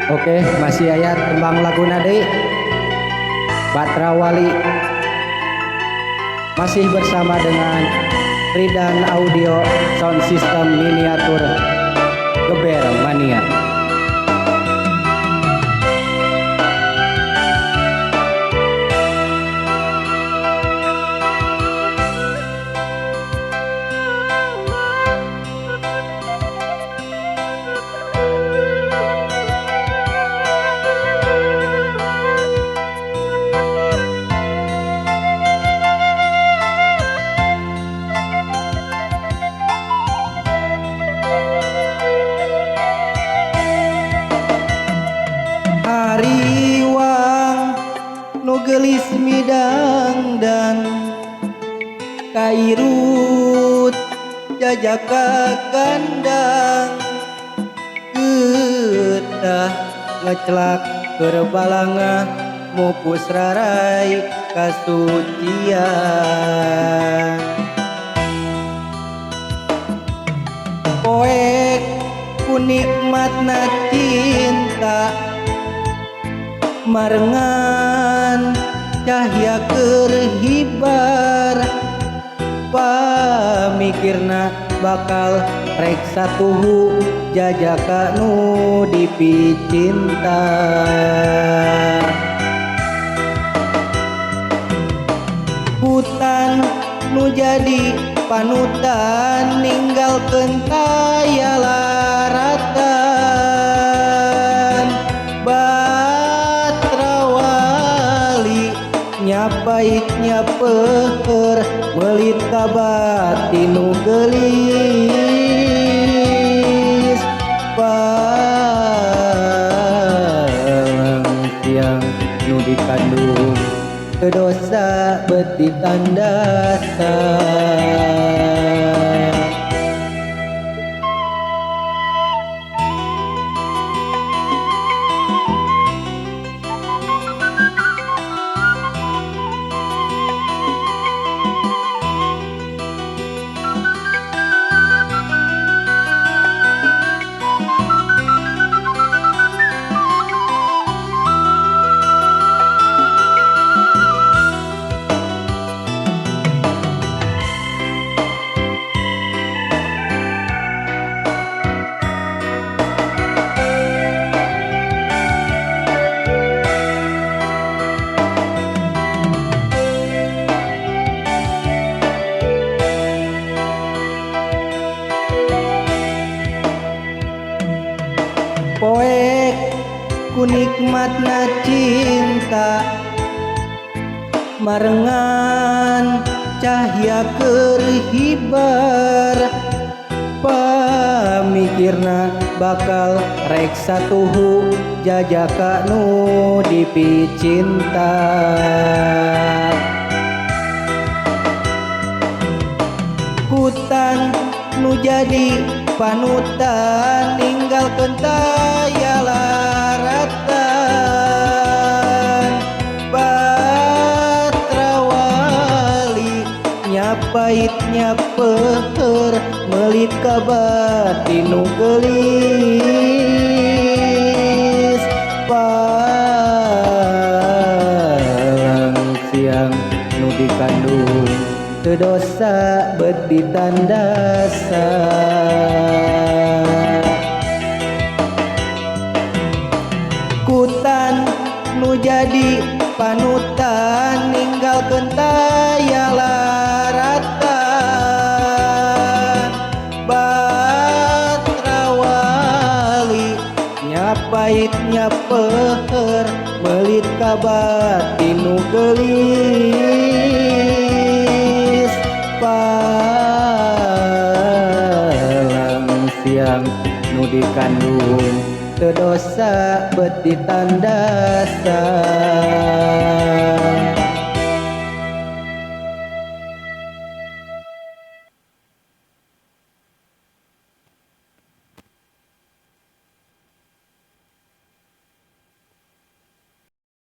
Oke, masih aya tembang laguna deui. Batra Wali. Masih bersama dengan Ridan Audio Sound System Miniatur Geber Mania. Hariwang nu geulis midang dan kairut jajaka kandang getah ngecelak kerbalanga mupus rarai kasucian poek ku nikmatna cinta marengan cahya kerhibar pamikirna bakal rek satuhu jajaka nu dipicinta hutan nu jadi panutan ninggalkeun kayalaratan nyapaitnya peher melit ka batin nu geulis palang siang nu dikandung teu dosa beuti tandasa poek ku nikmatna cinta marengan cahya kerhibar pamikirna bakal rek satuhu jajaka nu dipicinta hutan nu jadi panutan ninggalkeun kayalaratan Batra Wali nyapaitnya peher melit ka batin nu geulis palang siang nu dikandung teu dosa beuti tandasa hutan nu jadi panutan ninggalkeun kayalaratan Batra Wali nyapaitnya peher melit ka batin nu geulis palang siang nu dikandung teu dosa beuti tandasa